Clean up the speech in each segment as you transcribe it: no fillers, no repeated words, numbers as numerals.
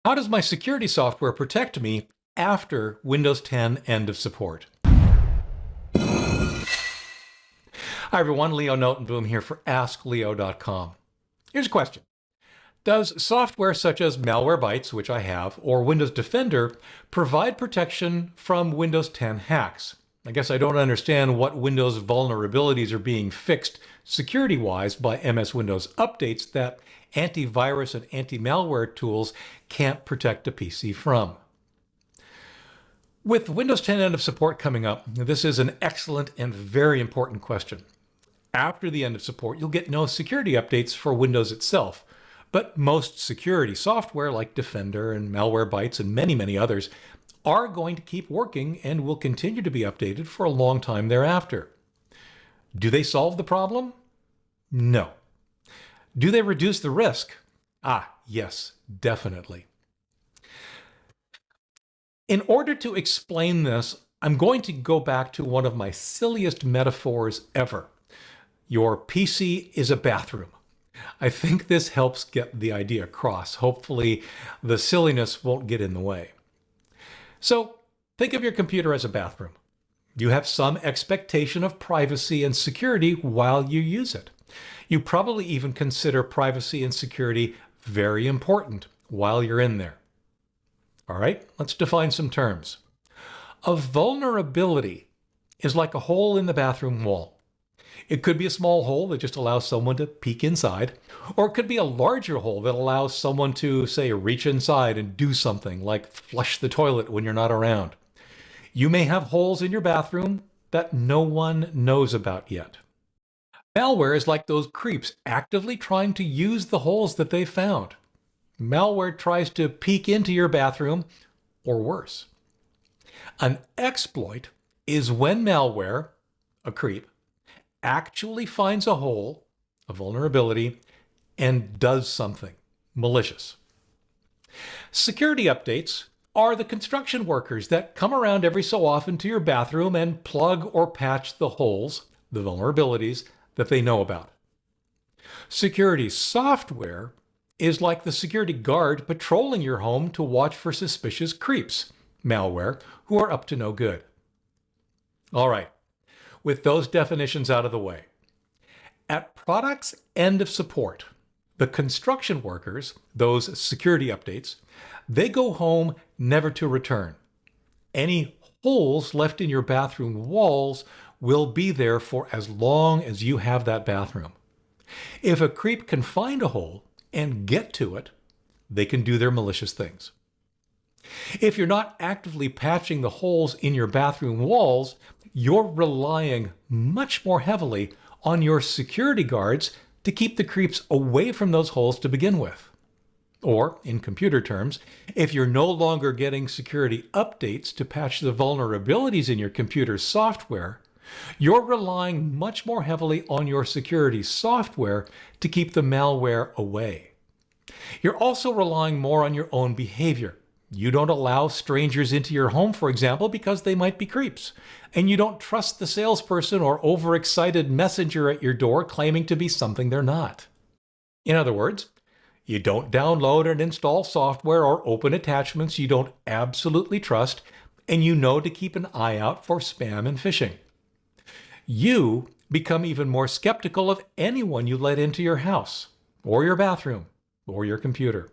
How does my security software protect me after Windows 10 end of support? Hi everyone, Leo Notenboom here for askleo.com. Here's a question. Does software such as Malwarebytes, which I have, or Windows Defender provide protection from Windows 10 hacks? I guess I don't understand what Windows vulnerabilities are being fixed security-wise by MS Windows updates that antivirus and anti-malware tools can't protect a PC from. With Windows 10 end of support coming up, this is an excellent and very important question. After the end of support, you'll get no security updates for Windows itself, but most security software like Defender and Malwarebytes and many others are going to keep working and will continue to be updated for a long time thereafter. Do they solve the problem? No. Do they reduce the risk? Yes, definitely. In order to explain this, I'm going to go back to one of my silliest metaphors ever. Your PC is a bathroom. I think this helps get the idea across. Hopefully, the silliness won't get in the way. So, think of your computer as a bathroom. You have some expectation of privacy and security while you use it. You probably even consider privacy and security very important while you're in there. All right, let's define some terms. A vulnerability is like a hole in the bathroom wall. It could be a small hole that just allows someone to peek inside, or it could be a larger hole that allows someone to, say, reach inside and do something like flush the toilet when you're not around. You may have holes in your bathroom that no one knows about yet. Malware is like those creeps actively trying to use the holes that they found. Malware tries to peek into your bathroom, or worse. An exploit is when malware, a creep, actually finds a hole, a vulnerability, and does something malicious. Security updates are the construction workers that come around every so often to your bathroom and plug or patch the holes, the vulnerabilities, that they know about. Security software is like the security guard patrolling your home to watch for suspicious creeps, malware, who are up to no good. All right, with those definitions out of the way, at product's end of support, the construction workers, those security updates, they go home never to return. Any holes left in your bathroom walls will be there for as long as you have that bathroom. If a creep can find a hole and get to it, they can do their malicious things. If you're not actively patching the holes in your bathroom walls, you're relying much more heavily on your security guards to keep the creeps away from those holes to begin with. Or, in computer terms, if you're no longer getting security updates to patch the vulnerabilities in your computer's software, you're relying much more heavily on your security software to keep the malware away. You're also relying more on your own behavior. You don't allow strangers into your home, for example, because they might be creeps. And you don't trust the salesperson or overexcited messenger at your door claiming to be something they're not. In other words, you don't download and install software or open attachments you don't absolutely trust, and you know to keep an eye out for spam and phishing. You become even more skeptical of anyone you let into your house, or your bathroom, or your computer.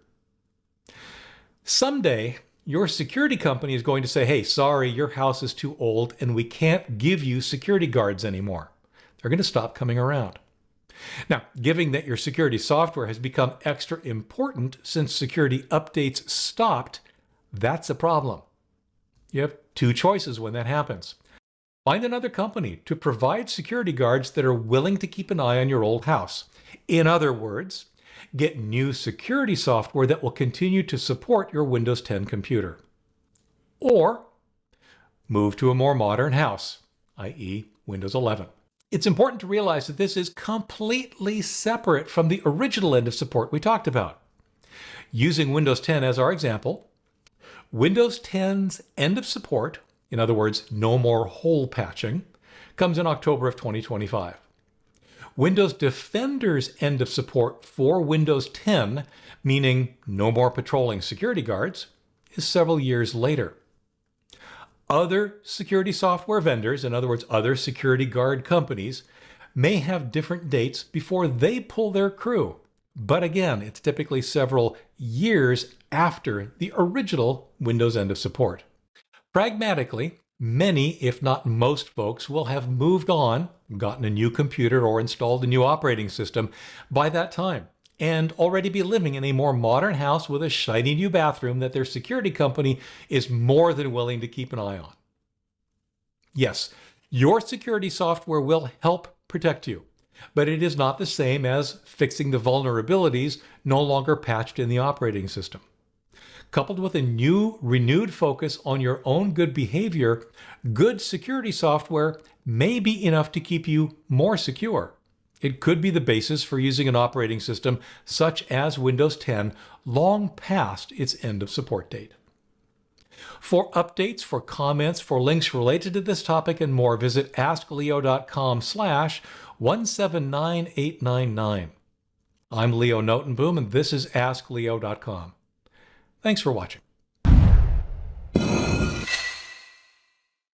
Someday, your security company is going to say, hey, sorry, your house is too old and we can't give you security guards anymore. They're going to stop coming around. Now, given that your security software has become extra important since security updates stopped, that's a problem. You have two choices when that happens. Find another company to provide security guards that are willing to keep an eye on your old house. In other words, get new security software that will continue to support your Windows 10 computer. Or move to a more modern house, i.e. Windows 11. It's important to realize that this is completely separate from the original end of support we talked about. Using Windows 10 as our example, Windows 10's end of support, in other words, no more hole patching, comes in October of 2025. Windows Defender's end of support for Windows 10, meaning no more patrolling security guards, is several years later. Other security software vendors, in other words, other security guard companies, may have different dates before they pull their crew. But again, it's typically several years after the original Windows end of support. Pragmatically, many, if not most folks, will have moved on, gotten a new computer or installed a new operating system by that time, and already be living in a more modern house with a shiny new bathroom that their security company is more than willing to keep an eye on. Yes, your security software will help protect you, but it is not the same as fixing the vulnerabilities no longer patched in the operating system. Coupled with a new, renewed focus on your own good behavior, good security software may be enough to keep you more secure. It could be the basis for using an operating system such as Windows 10 long past its end of support date. For updates, for comments, for links related to this topic and more, visit askleo.com/179899. I'm Leo Notenboom, and this is askleo.com. Thanks for watching.